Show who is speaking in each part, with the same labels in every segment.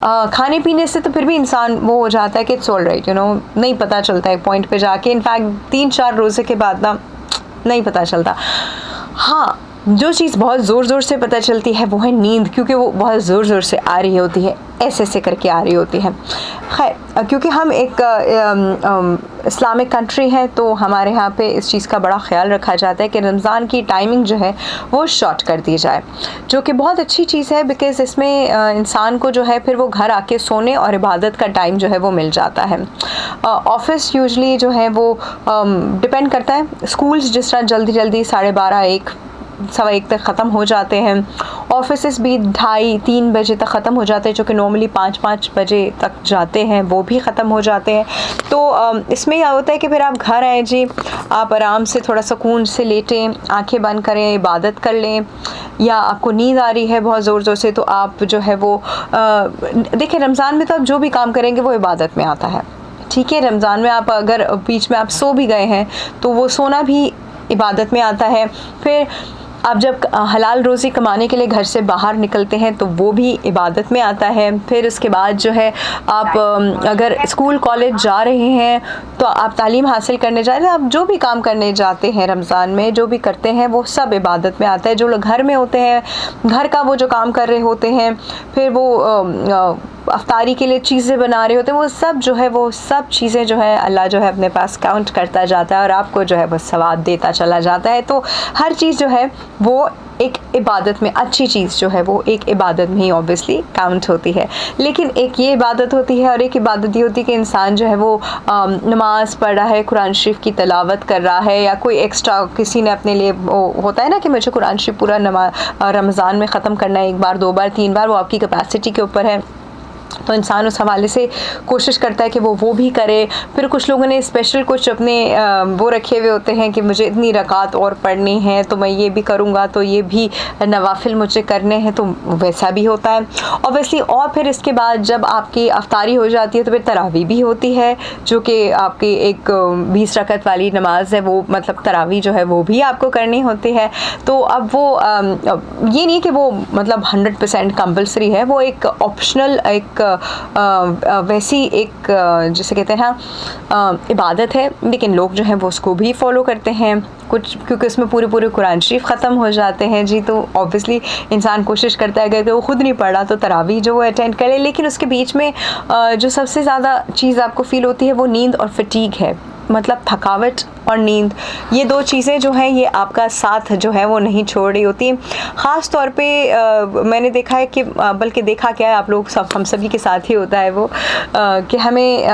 Speaker 1: खाने पीने से तो फिर भी इंसान वो हो जाता है कि इट्स ऑलराइट, नहीं पता चलता है पॉइंट पे जाके। इनफैक्ट 3-4 रोज़े के बाद ना नहीं पता चलता। हाँ, जो चीज़ बहुत ज़ोर ज़ोर से पता चलती है वो है नींद, क्योंकि वो बहुत ज़ोर ज़ोर से आ रही होती है, ऐसे ऐसे करके आ रही होती है। खैर, क्योंकि हम एक इस्लामिक कंट्री है, तो हमारे यहाँ पे इस चीज़ का बड़ा ख्याल रखा जाता है कि रमज़ान की टाइमिंग जो है वो शॉर्ट कर दी जाए, जो कि बहुत अच्छी चीज़ है, बिकॉज़ इसमें इंसान को जो है फिर वो घर आके सोने और इबादत का टाइम जो है वो मिल जाता है। ऑफ़िस यूजुअली जो है वो डिपेंड करता है, स्कूल्स जिस तरह जल्दी जल्दी 12:30 1 सवा 1 तक ख़त्म हो जाते हैं, ऑफिसेस भी 2:30-3 बजे तक ख़त्म हो जाते हैं, जो कि नॉर्मली 5-5 बजे तक जाते हैं, वो भी ख़त्म हो जाते हैं। तो इसमें यह होता है कि फिर आप घर आएँ जी, आप आराम से थोड़ा सुकून से लेटें, आंखें बंद करें, इबादत कर लें, या आपको नींद आ रही है बहुत ज़ोर ज़ोर से, तो आप जो है वो देखिए, रमज़ान में तो आप जो भी काम करेंगे वो इबादत में आता है, ठीक है। रमज़ान में आप अगर बीच में आप सो भी गए हैं तो वो सोना भी इबादत में आता है। फिर आप जब हलाल रोज़ी कमाने के लिए घर से बाहर निकलते हैं तो वो भी इबादत में आता है। फिर उसके बाद जो है आप अगर स्कूल कॉलेज जा रहे हैं तो आप तालीम हासिल करने जा रहे हैं, आप जो भी काम करने जाते हैं रमज़ान में, जो भी करते हैं वो सब इबादत में आता है। जो लोग घर में होते हैं, घर का वो जो काम कर रहे होते हैं, फिर वो अफ्तारी के लिए चीज़ें बना रहे होते हैं, वो सब जो है वो सब चीज़ें जो है अल्लाह जो है अपने पास काउंट करता जाता है और आपको जो है वो सवाब देता चला जाता है। तो हर चीज़ जो है वो एक इबादत में, अच्छी चीज़ जो है वो एक इबादत में ही ऑब्वियसली काउंट होती है। लेकिन एक ये इबादत होती है और एक इबादत ये होती है कि इंसान जो है वो नमाज़ पढ़ रहा है, कुरान शरीफ की तिलावत कर रहा है, या कोई एक्स्ट्रा किसी ने अपने लिए वो होता है ना कि मुझे कुरान शरीफ पूरा रमज़ान में ख़त्म करना है, 1 बार 2 बार 3 बार, वो आपकी कैपेसिटी के ऊपर है। तो इंसान उस हवाले से कोशिश करता है कि वो भी करे। फिर कुछ लोगों ने स्पेशल कुछ अपने वो रखे हुए होते हैं कि मुझे इतनी रकात और पढ़नी है तो मैं ये भी करूँगा, तो ये भी नवाफिल मुझे करने हैं, तो वैसा भी होता है ऑब्वियसली। और फिर इसके बाद जब आपकी अफ्तारी हो जाती है तो फिर तरावी भी होती है, जो कि आपकी एक 20 रकत वाली नमाज है, वो मतलब तरावी जो है वो भी आपको करनी होती है। तो अब वो ये नहीं कि वो मतलब 100% कंपल्सरी है, वो एक ऑप्शनल, एक वैसी एक जिसे कहते हैं ना इबादत है, लेकिन लोग जो हैं वो उसको भी फॉलो करते हैं कुछ, क्योंकि उसमें पूरे कुरान शरीफ ख़त्म हो जाते हैं जी। तो ऑब्वियसली इंसान कोशिश करता है कि वो खुद नहीं पढ़ा तो तरावी जो वो अटेंड करे। लेकिन उसके बीच में जो सबसे ज़्यादा चीज़ आपको फ़ील होती है वो नींद और फटीग है, मतलब थकावट और नींद, ये 2 चीज़ें जो हैं ये आपका साथ जो है वो नहीं छोड़ रही होती। ख़ास तौर पे मैंने देखा है कि बल्कि देखा क्या है, आप लोग सब, हम सभी के साथ ही होता है वो कि हमें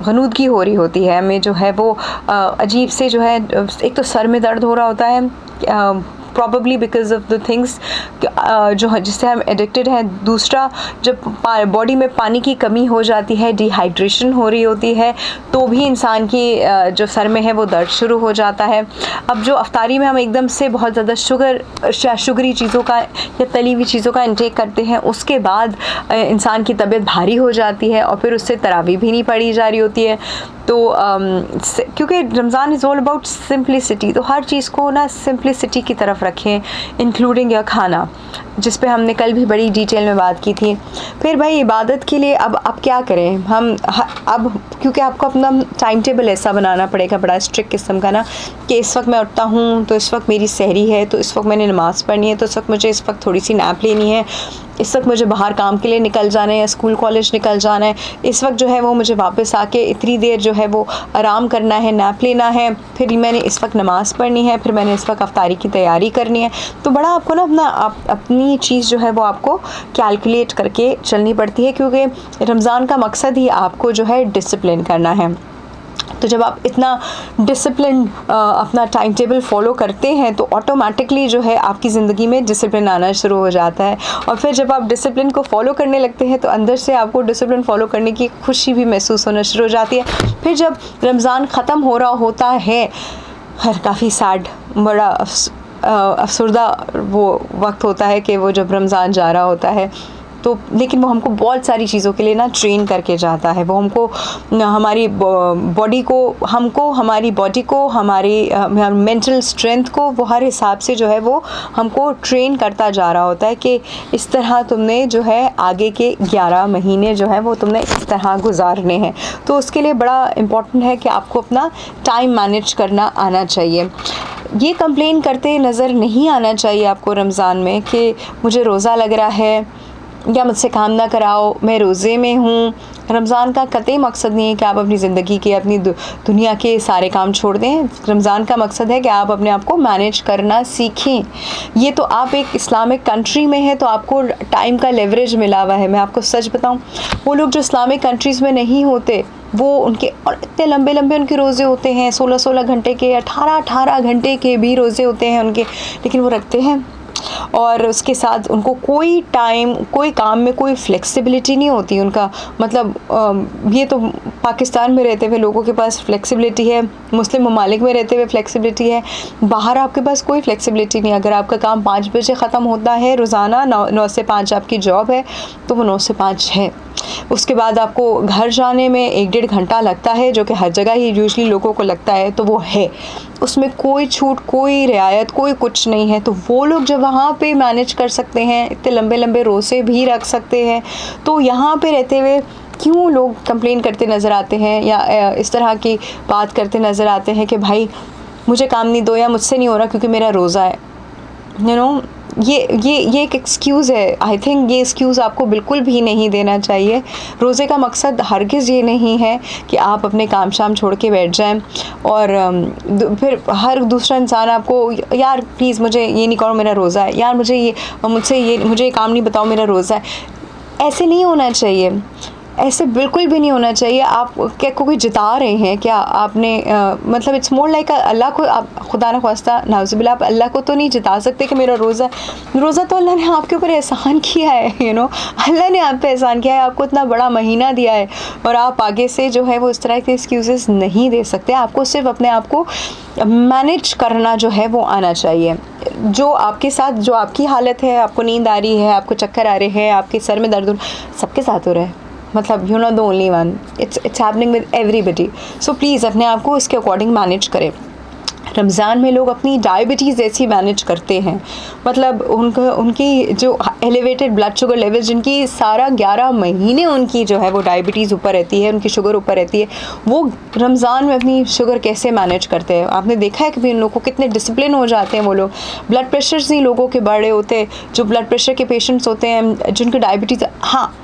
Speaker 1: ग़नूदगी हो रही होती है, हमें जो है वो अजीब से जो है, एक तो सर में दर्द हो रहा होता है probably because of the things जो जिससे हम एडिक्टेड हैं। दूसरा, जब बॉडी में पानी की कमी हो जाती है, डिहाइड्रेशन हो रही होती है, तो भी इंसान की जो सर में है वो दर्द शुरू हो जाता है। अब जो अफ्तारी में हम एकदम से बहुत ज़्यादा शुगरी चीज़ों का या तली हुई चीज़ों का इंटेक करते हैं, उसके बाद इंसान की तबीयत भारी हो जाती है और फिर उससे तरावी भी नहीं पढ़ी जा रही होती है। तो क्योंकि Ramzan is all about simplicity, तो हर चीज़ को ना सिंप्लिसिटी की तरफ रखें, इंक्लूडिंग या खाना, जिस पे हमने कल भी बड़ी डिटेल में बात की थी। फिर भाई इबादत के लिए अब क्या करें हम, अब क्योंकि आपको अपना टाइम टेबल ऐसा बनाना पड़ेगा बड़ा स्ट्रिक्ट किस्म का ना, कि इस वक्त मैं उठता हूँ तो इस वक्त मेरी सहरी है, तो इस वक्त मैंने नमाज़ पढ़नी है, तो इस वक्त मुझे इस वक्त थोड़ी सी नैप लेनी है, इस वक्त मुझे बाहर काम के लिए निकल जाना है या स्कूल कॉलेज निकल जाना है, इस वक्त जो है वो मुझे वापस आके इतनी देर जो है वो आराम करना है, नैप लेना है, फिर मैंने इस वक्त नमाज़ पढ़नी है, फिर मैंने इस वक्त अफ्तारी की तैयारी करनी है। तो बड़ा आपको ना अपनी चीज़ जो है वो आपको कैलकुलेट करके चलनी पड़ती है, क्योंकि रमज़ान का मकसद ही आपको जो है डिसिप्लिन करना है। तो जब आप इतना डिसिप्लिन अपना टाइम टेबल फॉलो करते हैं तो ऑटोमेटिकली जो है आपकी ज़िंदगी में डिसिप्लिन आना शुरू हो जाता है। और फिर जब आप डिसिप्लिन को फॉलो करने लगते हैं तो अंदर से आपको डिसिप्लिन फॉलो करने की खुशी भी महसूस होना शुरू हो जाती है। फिर जब रमज़ान ख़त्म हो रहा होता है, खैर काफ़ी सैड, बड़ा अफसरदा वो वक्त होता है कि वो जब रमज़ान जा रहा होता है, तो लेकिन वो हमको बहुत सारी चीज़ों के लिए ना ट्रेन करके जाता है। वो हमको हमारी बॉडी को, हमारी बॉडी को, हमारी मेंटल स्ट्रेंथ को वो हर हिसाब से जो है वो हमको ट्रेन करता जा रहा होता है कि इस तरह तुमने जो है आगे के 11 महीने जो है वो तुमने इस तरह गुजारने हैं। तो उसके लिए बड़ा इम्पॉर्टेंट है कि आपको अपना टाइम मैनेज करना आना चाहिए। ये कंप्लेन करते नज़र नहीं आना चाहिए आपको रमज़ान में कि मुझे रोज़ा लग रहा है या मुझसे काम ना कराओ, मैं रोज़े में हूँ। रमज़ान का कतई मकसद नहीं है कि आप अपनी ज़िंदगी के, अपनी दुनिया के सारे काम छोड़ दें। रमज़ान का मकसद है कि आप अपने आप को मैनेज करना सीखें। ये तो आप एक इस्लामिक कंट्री में हैं तो आपको टाइम का लेवरेज मिला हुआ है। मैं आपको सच बताऊं, वो लोग जो इस्लामिक कंट्रीज़ में नहीं होते वो उनके और इतने लंबे लंबे उनके रोज़े होते हैं, 16-16 घंटे के, 18-18 घंटे के भी रोज़े होते हैं उनके, लेकिन वो रखते हैं। और उसके साथ उनको कोई टाइम, कोई काम में कोई फ्लेक्सिबिलिटी नहीं होती उनका। मतलब ये तो पाकिस्तान में रहते हुए लोगों के पास फ्लेक्सिबिलिटी है, मुस्लिम ममालिक में रहते हुए फ्लेक्सिबिलिटी है, बाहर आपके पास कोई फ्लेक्सिबिलिटी नहीं। अगर आपका काम 5 बजे ख़त्म होता है रोज़ाना, 9 से 5 आपकी जॉब है तो वो 9 से 5 है। उसके बाद आपको घर जाने में 1-1.5 घंटा लगता है, जो कि हर जगह ही यूजुअली लोगों को लगता है, तो वो है। उसमें कोई छूट, कोई रियायत, कोई कुछ नहीं है। तो वो लोग जब वहाँ पे मैनेज कर सकते हैं, इतने लंबे लंबे रोज़े भी रख सकते हैं, तो यहाँ पे रहते हुए क्यों लोग कंप्लेन करते नज़र आते हैं या इस तरह की बात करते नज़र आते हैं कि भाई मुझे काम नहीं दो या मुझसे नहीं हो रहा क्योंकि मेरा रोज़ा है। यू नो, ये एक एक्सक्यूज़ है। आई थिंक ये एक्सक्यूज़ आपको बिल्कुल भी नहीं देना चाहिए। रोज़े का मकसद हरगिज़ ये नहीं है कि आप अपने काम शाम छोड़ के बैठ जाएं और फिर हर दूसरा इंसान आपको, यार प्लीज़ मुझे ये नहीं करो मेरा रोज़ा है, यार मुझे ये काम नहीं बताओ मेरा रोज़ा है। ऐसे नहीं होना चाहिए, ऐसे बिल्कुल भी नहीं होना चाहिए। आप क्या कोई जिता रहे हैं क्या आपने? मतलब इट्स मोर लाइक अल्लाह को आप, खुदा न ख्वास्ता नाउज़ुबिल्लाह, आप अल्लाह को तो नहीं जिता सकते कि मेरा रोज़ा तो अल्लाह ने आपके ऊपर एहसान किया है। अल्लाह ने आप पे एहसान किया है, आपको इतना बड़ा महीना दिया है और आप आगे से जो है वो इस तरह के एक्सक्यूज़ेस नहीं दे सकते। आपको सिर्फ अपने आप को मैनेज करना जो है वो आना चाहिए। जो आपके साथ, जो आपकी हालत है, आपको नींद आ रही है, आपको चक्कर आ रहे हैं, आपके सर में दर्द, सबके साथ हो रहा है। मतलब you not the only one, it's happening with everybody. So please अपने आप को इसके अकॉर्डिंग मैनेज करें। रमज़ान में लोग अपनी डायबिटीज़ ऐसी मैनेज करते हैं, मतलब उनकी जो एलिवेटेड ब्लड शुगर लेवल, जिनकी सारा 11 महीने उनकी जो है वो डायबिटीज़ ऊपर रहती है, उनकी शुगर ऊपर रहती है, वो रमज़ान में अपनी शुगर कैसे मैनेज करते हैं? आपने देखा है कि उन लोगों को कितने डिसिप्लिन हो जाते हैं वो लोग। ब्लड प्रेशर्स नहीं लोगों के बढ़े होते, जो ब्लड प्रेशर के पेशेंट्स होते हैं, जिनकी डायबिटीज़, हाँ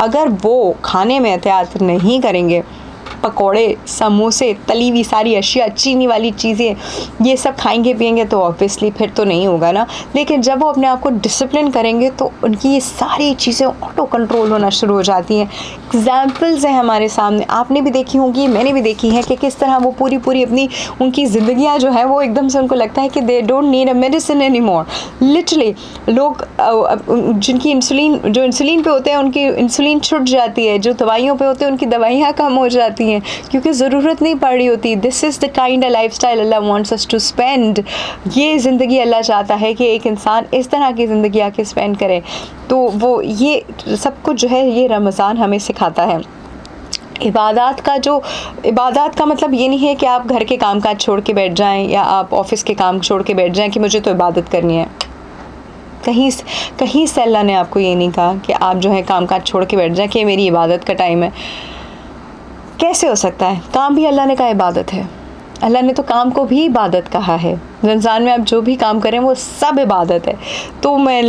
Speaker 1: अगर वो खाने में एहतियात नहीं करेंगे, पकोड़े, समोसे, तली हुई सारी अशिया, चीनी वाली चीज़ें, ये सब खाएंगे पिएंगे तो ऑब्वियसली फिर तो नहीं होगा ना। लेकिन जब वो अपने आप को डिसिप्लिन करेंगे तो उनकी ये सारी चीज़ें ऑटो कंट्रोल होना शुरू हो जाती हैं। एग्जाम्पल्स हैं हमारे सामने, आपने भी देखी होंगी, मैंने भी देखी है कि किस तरह वो पूरी अपनी उनकी ज़िंदगियाँ जो है वो एकदम से उनको लगता है कि they don't need a medicine any more. Literally लोग जिनकी इंसुलिन पे होते हैं उनकी इंसुलिन छूट जाती है, जो दवाइयों पे होते हैं उनकी दवाइयाँ कम हो जाती हैं क्योंकि ज़रूरत नहीं पड़ रही होती। This is the kind of lifestyle Allah wants us to spend. ये ज़िंदगी अल्लाह चाहता है कि एक इंसान इस तरह की ज़िंदगी आके स्पेंड करे। तो वो ये सब कुछ जो है ये रमज़ान हमें सिखाता है। इबादत का मतलब ये नहीं है कि आप घर के कामकाज छोड़ के बैठ जाएं या आप ऑफ़िस के काम छोड़ के बैठ जाएं कि मुझे तो इबादत करनी है। कहीं से अल्लाह ने आपको ये नहीं कहा कि आप जो है कामकाज छोड़ के बैठ जाएं कि मेरी इबादत का टाइम है। कैसे हो सकता है? काम भी अल्लाह ने कहा इबादत है। अल्लाह ने तो काम को भी इबादत कहा है। रमज़ान में आप जो भी काम करें वो सब इबादत है। तो मैं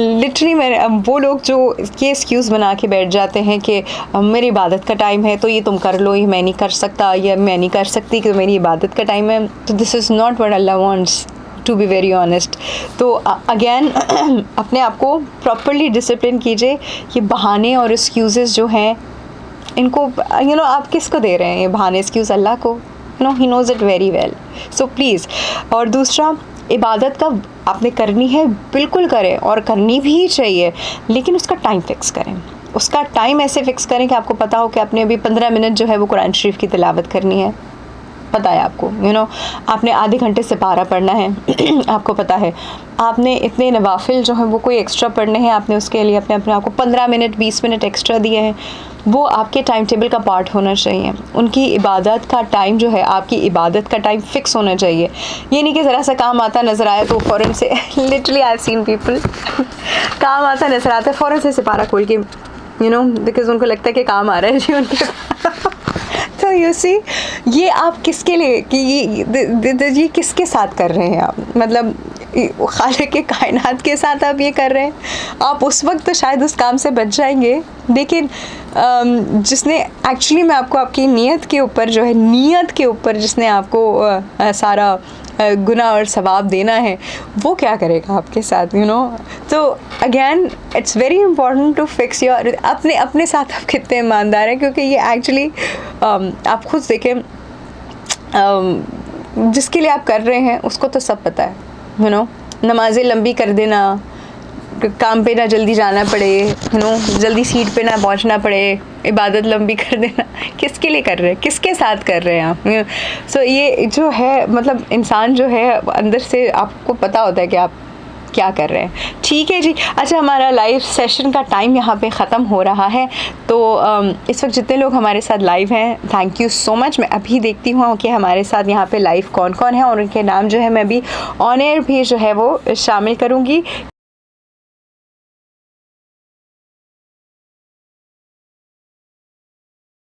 Speaker 1: वो लोग जो ये एक्सक्यूज़ बना के बैठ जाते हैं कि मेरी इबादत का टाइम है तो ये तुम कर लो, ये मैं नहीं कर सकता, या मैं नहीं कर सकती कि मेरी इबादत का टाइम है, तो this is not what Allah wants, to be very honest. तो अगेन अपने आप को प्रॉपरली डिसिप्लिन कीजिए। ये बहाने और एक्सक्यूज़ेस जो हैं इनको आप किसको दे रहे हैं ये बहाने, एक्सक्यूज़? अल्लाह को। He knows it very well. So please. और दूसरा, इबादत का आपने करनी है बिल्कुल करें और करनी भी चाहिए, लेकिन उसका टाइम फिक्स करें। उसका टाइम ऐसे फिक्स करें कि आपको पता हो कि आपने अभी 15 मिनट जो है वो कुरान शरीफ की तिलावत करनी है। पता है आपको, आपने आधे घंटे से पारा पढ़ना है आपको पता है, आपने इतने नवाफिल जो हैं वो कोई एक्स्ट्रा पढ़ने हैं, आपने उसके लिए अपने आप को 15 मिनट 20 मिनट एक्स्ट्रा दिए हैं, वो आपके टाइम टेबल का पार्ट होना चाहिए। उनकी इबादत का टाइम जो है, आपकी इबादत का टाइम फिक्स होना चाहिए। ये नहीं कि ज़रा सा काम आता नज़र आया तो फ़ौरन से literally I have seen people काम आता नज़र आता है फ़ौरन से सिपारा खोल के बिकॉज़ उनको लगता है कि काम आ रहा है जी उनके तो यू सी, ये आप किसके लिए कि ये किसके साथ कर रहे हैं आप, मतलब खालिक के कायनात के साथ आप ये कर रहे हैं। आप उस वक्त तो शायद उस काम से बच जाएंगे, लेकिन जिसने एक्चुअली में आपको आपकी नीयत के ऊपर जो है, नीयत के ऊपर जिसने आपको सारा गुनाह और सवाब देना है, वो क्या करेगा आपके साथ, तो again it's very important to fix your अपने साथ आप कितने ईमानदार हैं, क्योंकि ये एक्चुअली आप खुद देखें, जिसके लिए आप कर रहे हैं उसको तो सब पता है, नमाज़ें लंबी कर देना, काम पे ना जल्दी जाना पड़े, जल्दी सीट पे ना पहुंचना पड़े, इबादत लंबी कर देना, किसके लिए कर रहे हैं, किसके साथ कर रहे हैं आप। सो ये जो है, मतलब इंसान जो है अंदर से आपको पता होता है कि आप क्या कर रहे हैं। ठीक है जी, अच्छा हमारा लाइव सेशन का टाइम यहाँ पे ख़त्म हो रहा है, तो इस वक्त जितने लोग हमारे साथ लाइव हैं थैंक यू सो मच। मैं अभी देखती हूँ कि हमारे साथ यहाँ पे लाइव कौन कौन है और उनके नाम जो है मैं अभी ऑन एयर भी जो है वो शामिल करूँगी।